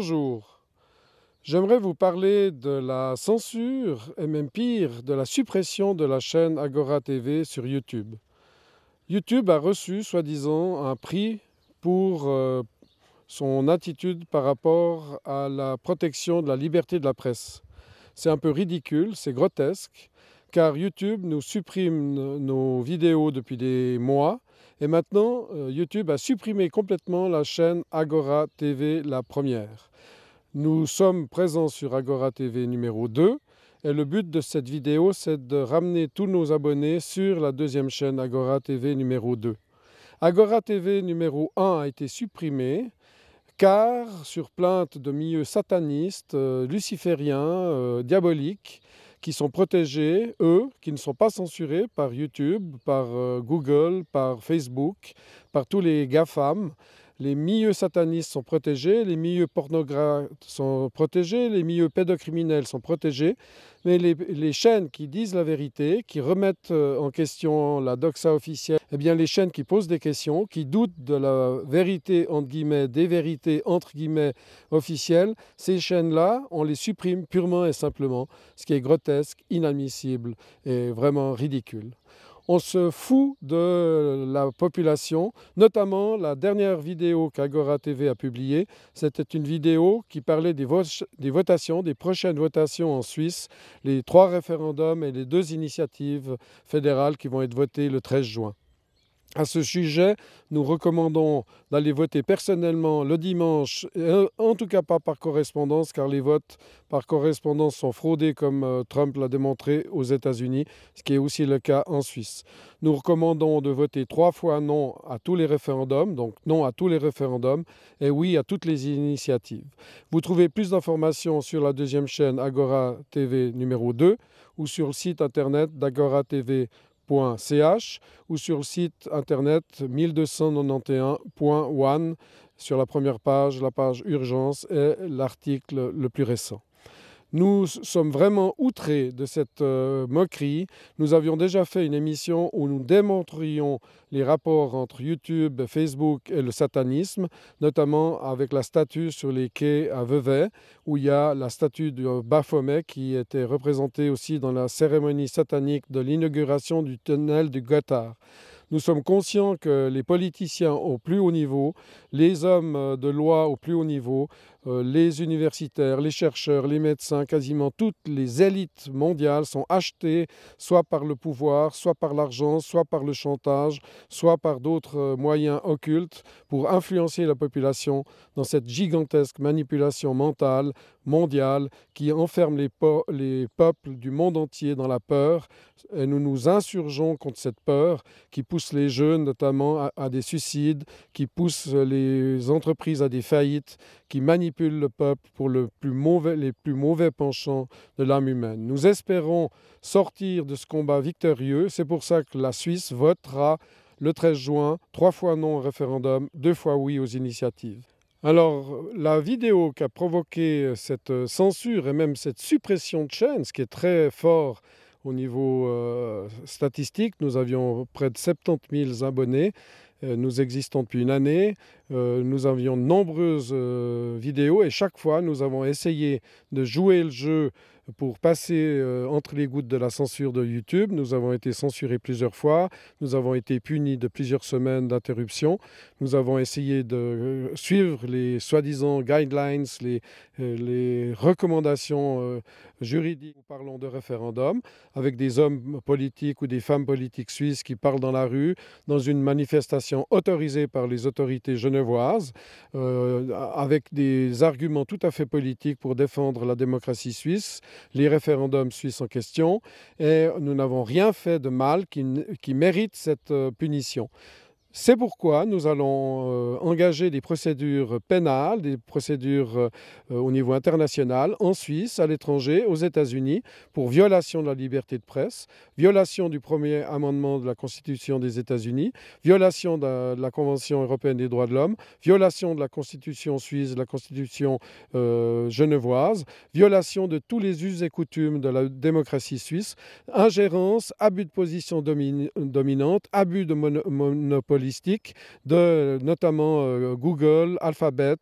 Bonjour, j'aimerais vous parler de la censure et même pire, de la suppression de la chaîne Agora TV sur YouTube. YouTube a reçu, soi-disant, un prix pour son attitude par rapport à la protection de la liberté de la presse. C'est un peu ridicule, c'est grotesque, car YouTube nous supprime nos vidéos depuis des mois. Et maintenant, YouTube a supprimé complètement la chaîne Agora TV, la première. Nous sommes présents sur Agora TV numéro 2 et le but de cette vidéo, c'est de ramener tous nos abonnés sur la deuxième chaîne Agora TV numéro 2. Agora TV numéro 1 a été supprimé car, sur plainte de milieux satanistes, lucifériens, diaboliques, qui sont protégés, eux, qui ne sont pas censurés par YouTube, par Google, par Facebook, par tous les GAFAM. Les milieux satanistes sont protégés, les milieux pornographes sont protégés, les milieux pédocriminels sont protégés, mais les chaînes qui disent la vérité, qui remettent en question la doxa officielle, eh bien les chaînes qui posent des questions, qui doutent de la vérité, entre guillemets, des vérités, entre guillemets, officielles, ces chaînes-là, on les supprime purement et simplement, ce qui est grotesque, inadmissible et vraiment ridicule. On se fout de la population, notamment la dernière vidéo qu'Agora TV a publiée. C'était une vidéo qui parlait des votations, des prochaines votations en Suisse, les 3 référendums et les 2 initiatives fédérales qui vont être votées le 13 juin. À ce sujet, nous recommandons d'aller voter personnellement le dimanche, en tout cas pas par correspondance, car les votes par correspondance sont fraudés comme Trump l'a démontré aux États-Unis, ce qui est aussi le cas en Suisse. Nous recommandons de voter 3 fois non à tous les référendums, donc non à tous les référendums, et oui à toutes les initiatives. Vous trouvez plus d'informations sur la deuxième chaîne Agora TV numéro 2 ou sur le site internet d'AgoraTV.ch ou sur le site internet 1291.one sur la première page, la page urgence et l'article le plus récent. Nous sommes vraiment outrés de cette moquerie. Nous avions déjà fait une émission où nous démontrions les rapports entre YouTube, Facebook et le satanisme, notamment avec la statue sur les quais à Vevey, où il y a la statue de Baphomet qui était représentée aussi dans la cérémonie satanique de l'inauguration du tunnel du Gothard. Nous sommes conscients que les politiciens au plus haut niveau, les hommes de loi au plus haut niveau, les universitaires, les chercheurs, les médecins, quasiment toutes les élites mondiales sont achetées soit par le pouvoir, soit par l'argent, soit par le chantage, soit par d'autres moyens occultes pour influencer la population dans cette gigantesque manipulation mentale mondiale qui enferme les peuples du monde entier dans la peur. Et nous nous insurgeons contre cette peur qui pousse les jeunes notamment à des suicides, qui pousse les entreprises à des faillites, qui manipule le peuple pour les plus mauvais penchants de l'âme humaine. Nous espérons sortir de ce combat victorieux. C'est pour ça que la Suisse votera le 13 juin, 3 fois non au référendum, 2 fois oui aux initiatives. Alors, la vidéo qui a provoqué cette censure et même cette suppression de chaîne, ce qui est très fort au niveau statistique, nous avions près de 70 000 abonnés. Nous existons depuis une année, nous avions de nombreuses vidéos et chaque fois nous avons essayé de jouer le jeu pour passer entre les gouttes de la censure de YouTube. Nous avons été censurés plusieurs fois, nous avons été punis de plusieurs semaines d'interruption. Nous avons essayé de suivre les soi-disant guidelines, les recommandations juridiques. Nous parlons de référendum avec des hommes politiques ou des femmes politiques suisses qui parlent dans la rue, dans une manifestation autorisée par les autorités genevoises, avec des arguments tout à fait politiques pour défendre la démocratie suisse, les référendums suisses en question, et nous n'avons rien fait de mal qui mérite cette punition. C'est pourquoi nous allons engager des procédures pénales, des procédures au niveau international, en Suisse, à l'étranger, aux États-Unis, pour violation de la liberté de presse, violation du premier amendement de la Constitution des États-Unis, violation de la Convention européenne des droits de l'homme, violation de la Constitution suisse, de la Constitution genevoise, violation de tous les us et coutumes de la démocratie suisse, ingérence, abus de position dominante, abus de monopole de notamment Google, Alphabet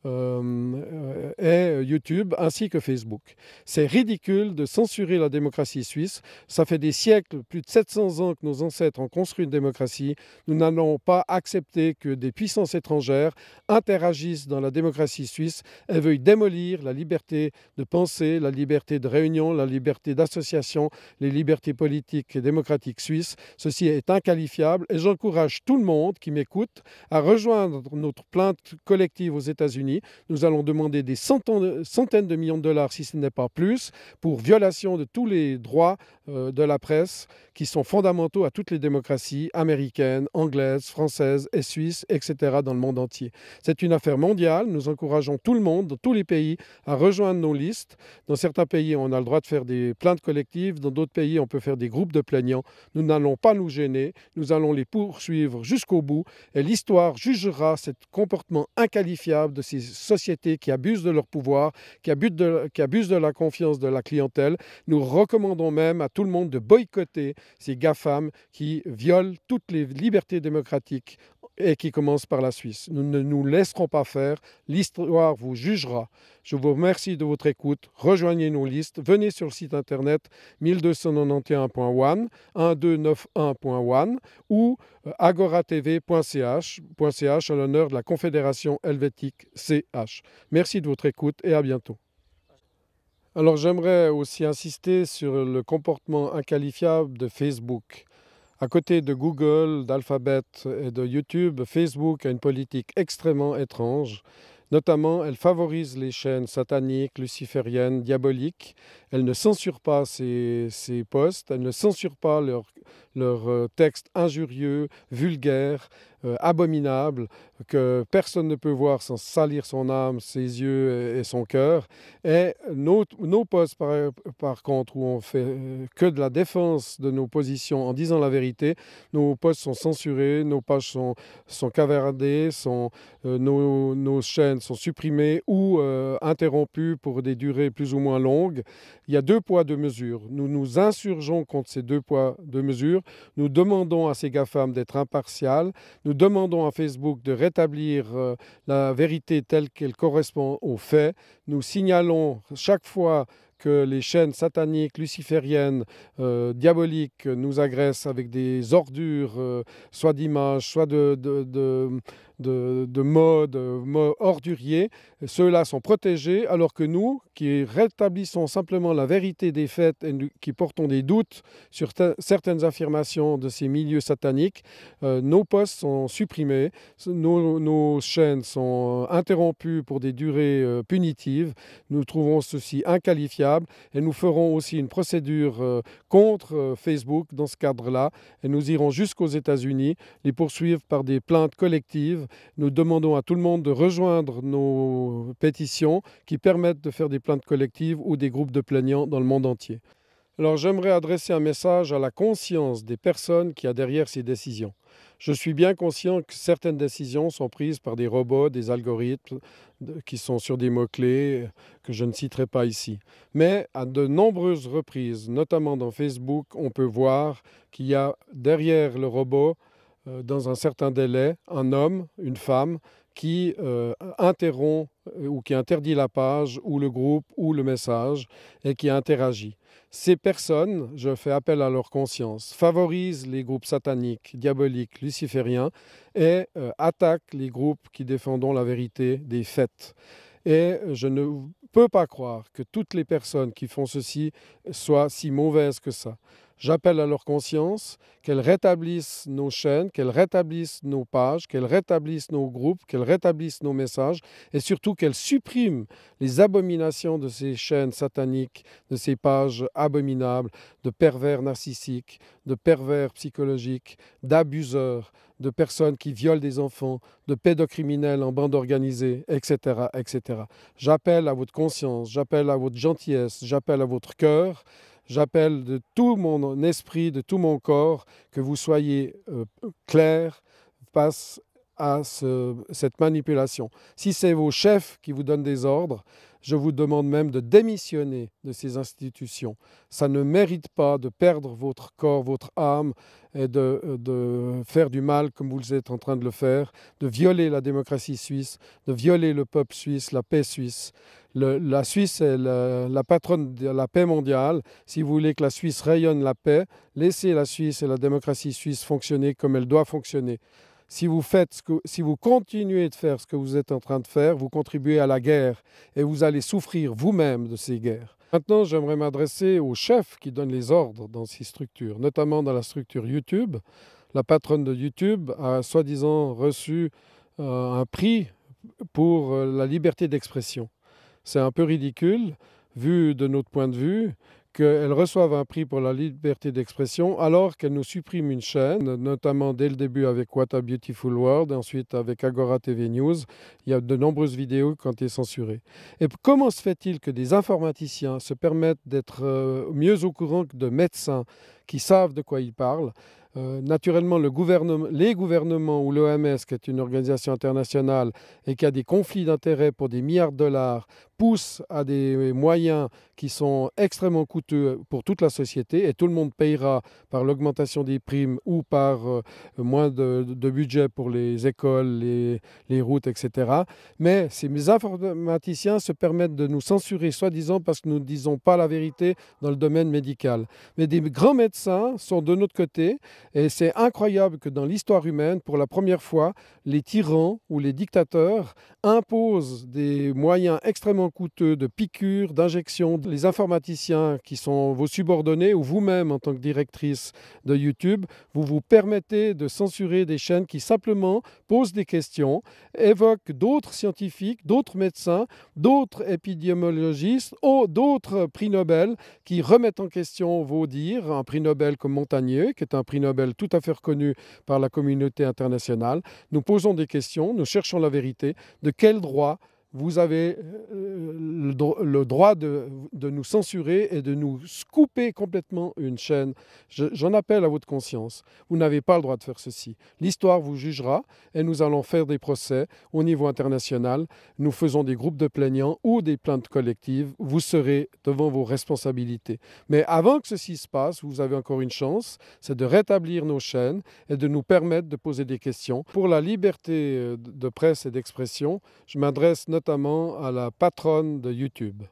et YouTube, ainsi que Facebook. C'est ridicule de censurer la démocratie suisse. Ça fait des siècles, plus de 700 ans que nos ancêtres ont construit une démocratie. Nous n'allons pas accepter que des puissances étrangères interagissent dans la démocratie suisse et veuillent démolir la liberté de penser, la liberté de réunion, la liberté d'association, les libertés politiques et démocratiques suisses. Ceci est inqualifiable et j'encourage tout le monde qui m'écoute à rejoindre notre plainte collective aux États-Unis. Nous allons demander des centaines de millions de dollars, si ce n'est pas plus, pour violation de tous les droits de la presse qui sont fondamentaux à toutes les démocraties américaines, anglaises, françaises et suisses, etc. dans le monde entier. C'est une affaire mondiale. Nous encourageons tout le monde, dans tous les pays, à rejoindre nos listes. Dans certains pays, on a le droit de faire des plaintes collectives. Dans d'autres pays, on peut faire des groupes de plaignants. Nous n'allons pas nous gêner. Nous allons les poursuivre jusqu'au bout. Et l'histoire jugera ce comportement inqualifiable de ces sociétés qui abusent de leur pouvoir, qui abusent de la confiance de la clientèle. Nous recommandons même à tout le monde de boycotter ces GAFAM qui violent toutes les libertés démocratiques et qui commencent par la Suisse. Nous ne nous laisserons pas faire. L'histoire vous jugera. Je vous remercie de votre écoute. Rejoignez nos listes. Venez sur le site internet 1291.one, 1291.one ou agoratv.ch en l'honneur de la Confédération helvétique CH. Merci de votre écoute et à bientôt. Alors j'aimerais aussi insister sur le comportement inqualifiable de Facebook. À côté de Google, d'Alphabet et de YouTube, Facebook a une politique extrêmement étrange. Notamment, elle favorise les chaînes sataniques, lucifériennes, diaboliques. Elle ne censure pas ces posts, elle ne censure pas leurs textes injurieux, vulgaires, abominables, que personne ne peut voir sans salir son âme, ses yeux et son cœur. Et nos posts, par contre, où on fait que de la défense de nos positions en disant la vérité, nos posts sont censurés, nos pages sont cavardées, nos chaînes sont supprimées ou interrompues pour des durées plus ou moins longues. Il y a 2 poids, 2 mesures. Nous nous insurgeons contre ces 2 poids, 2 mesures. Nous demandons à ces GAFAM d'être impartiales. Nous demandons à Facebook de rétablir la vérité telle qu'elle correspond aux faits. Nous signalons chaque fois que les chaînes sataniques, lucifériennes, diaboliques nous agressent avec des ordures, soit d'images, soit de modes orduriers. Ceux-là sont protégés, alors que nous, qui rétablissons simplement la vérité des faits et qui portons des doutes sur certaines affirmations de ces milieux sataniques, nos posts sont supprimés, nos chaînes sont interrompues pour des durées punitives. Nous trouvons ceci inqualifiable et nous ferons aussi une procédure contre Facebook dans ce cadre-là et nous irons jusqu'aux États-Unis les poursuivre par des plaintes collectives. Nous demandons à tout le monde de rejoindre nos pétitions qui permettent de faire des plaintes collectives ou des groupes de plaignants dans le monde entier. Alors j'aimerais adresser un message à la conscience des personnes qui y a derrière ces décisions. Je suis bien conscient que certaines décisions sont prises par des robots, des algorithmes qui sont sur des mots-clés que je ne citerai pas ici. Mais à de nombreuses reprises, notamment dans Facebook, on peut voir qu'il y a derrière le robot, dans un certain délai, un homme, une femme, qui interrompt ou qui interdit la page ou le groupe ou le message et qui interagit. Ces personnes, je fais appel à leur conscience, favorisent les groupes sataniques, diaboliques, lucifériens et attaquent les groupes qui défendent la vérité des faits. Et je ne peux pas croire que toutes les personnes qui font ceci soient si mauvaises que ça. J'appelle à leur conscience qu'elles rétablissent nos chaînes, qu'elles rétablissent nos pages, qu'elles rétablissent nos groupes, qu'elles rétablissent nos messages et surtout qu'elles suppriment les abominations de ces chaînes sataniques, de ces pages abominables, de pervers narcissiques, de pervers psychologiques, d'abuseurs, de personnes qui violent des enfants, de pédocriminels en bande organisée, etc., etc. J'appelle à votre conscience, j'appelle à votre gentillesse, j'appelle à votre cœur. J'appelle de tout mon esprit, de tout mon corps, que vous soyez clairs face à cette manipulation. Si c'est vos chefs qui vous donnent des ordres, Je vous demande même de démissionner de ces institutions. Ça ne mérite pas de perdre votre corps, votre âme et de faire du mal comme vous êtes en train de le faire, de violer la démocratie suisse, de violer le peuple suisse, la paix suisse. La Suisse est la patronne de la paix mondiale. Si vous voulez que la Suisse rayonne la paix, laissez la Suisse et la démocratie suisse fonctionner comme elle doit fonctionner. Si vous continuez de faire ce que vous êtes en train de faire, vous contribuez à la guerre et vous allez souffrir vous-même de ces guerres. Maintenant, j'aimerais m'adresser aux chefs qui donnent les ordres dans ces structures, notamment dans la structure YouTube. La patronne de YouTube a soi-disant reçu un prix pour la liberté d'expression. C'est un peu ridicule, vu de notre point de vue, qu'elle reçoive un prix pour la liberté d'expression alors qu'elle nous supprime une chaîne, notamment dès le début avec What a Beautiful World, ensuite avec Agora TV News. Il y a de nombreuses vidéos qui ont été censurées. Et comment se fait-il que des informaticiens se permettent d'être mieux au courant que de médecins qui savent de quoi ils parlent? Naturellement, les gouvernements ou l'OMS, qui est une organisation internationale et qui a des conflits d'intérêts pour des milliards de dollars, poussent à des moyens qui sont extrêmement coûteux pour toute la société et tout le monde payera par l'augmentation des primes ou par moins de budget pour les écoles, les routes, etc. Mais ces informaticiens se permettent de nous censurer, soi-disant parce que nous ne disons pas la vérité dans le domaine médical. Mais des grands médecins sont de notre côté. Et c'est incroyable que dans l'histoire humaine, pour la première fois, les tyrans ou les dictateurs imposent des moyens extrêmement coûteux de piqûres, d'injections. Les informaticiens qui sont vos subordonnés ou vous-même en tant que directrice de YouTube, vous vous permettez de censurer des chaînes qui simplement posent des questions, évoquent d'autres scientifiques, d'autres médecins, d'autres épidémiologistes ou d'autres prix Nobel qui remettent en question vos dires. Un prix Nobel comme Montagnier, qui est un prix Nobel tout à fait reconnu par la communauté internationale. Nous posons des questions, nous cherchons la vérité. De quel droit vous avez le droit de nous censurer et de nous couper complètement une chaîne? J'en appelle à votre conscience. Vous n'avez pas le droit de faire ceci. L'histoire vous jugera et nous allons faire des procès au niveau international. Nous faisons des groupes de plaignants ou des plaintes collectives. Vous serez devant vos responsabilités. Mais avant que ceci se passe, vous avez encore une chance, c'est de rétablir nos chaînes et de nous permettre de poser des questions. Pour la liberté de presse et d'expression, je m'adresse notamment à la patronne de YouTube.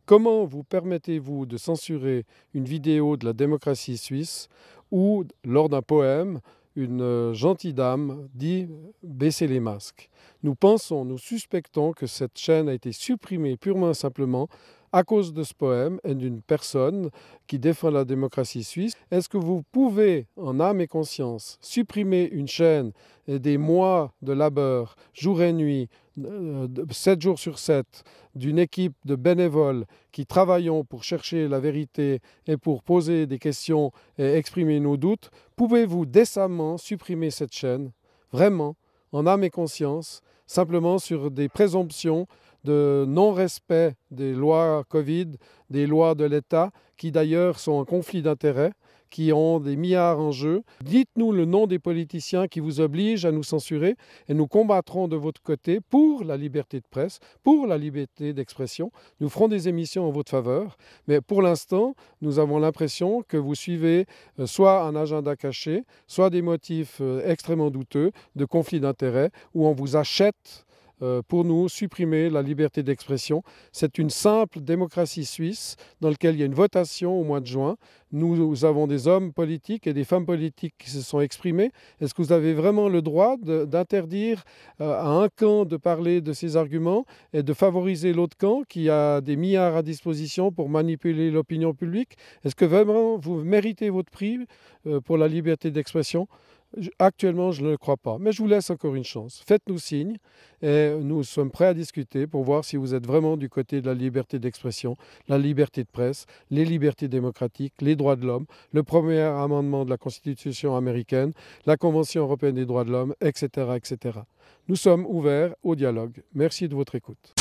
Comment vous permettez-vous de censurer une vidéo de la démocratie suisse où, lors d'un poème, une gentille dame dit « baissez les masques ». Nous suspectons que cette chaîne a été supprimée purement et simplement à cause de ce poème et d'une personne qui défend la démocratie suisse. Est-ce que vous pouvez, en âme et conscience, supprimer une chaîne et des mois de labeur, jour et nuit, 7 jours sur 7, d'une équipe de bénévoles qui travaillons pour chercher la vérité et pour poser des questions et exprimer nos doutes? Pouvez-vous décemment supprimer cette chaîne, vraiment, en âme et conscience, simplement sur des présomptions de non-respect des lois Covid, des lois de l'État, qui d'ailleurs sont en conflit d'intérêts, qui ont des milliards en jeu? Dites-nous le nom des politiciens qui vous obligent à nous censurer et nous combattrons de votre côté pour la liberté de presse, pour la liberté d'expression. Nous ferons des émissions en votre faveur, mais pour l'instant, nous avons l'impression que vous suivez soit un agenda caché, soit des motifs extrêmement douteux de conflit d'intérêts où on vous achète pour nous supprimer la liberté d'expression. C'est une simple démocratie suisse dans laquelle il y a une votation au mois de juin. Nous avons des hommes politiques et des femmes politiques qui se sont exprimés. Est-ce que vous avez vraiment le droit d'interdire à un camp de parler de ses arguments et de favoriser l'autre camp qui a des milliards à disposition pour manipuler l'opinion publique? Est-ce que vraiment vous méritez votre prix pour la liberté d'expression? Actuellement, je ne le crois pas, mais je vous laisse encore une chance. Faites-nous signe et nous sommes prêts à discuter pour voir si vous êtes vraiment du côté de la liberté d'expression, la liberté de presse, les libertés démocratiques, les droits de l'homme, le premier amendement de la Constitution américaine, la Convention européenne des droits de l'homme, etc., etc. Nous sommes ouverts au dialogue. Merci de votre écoute.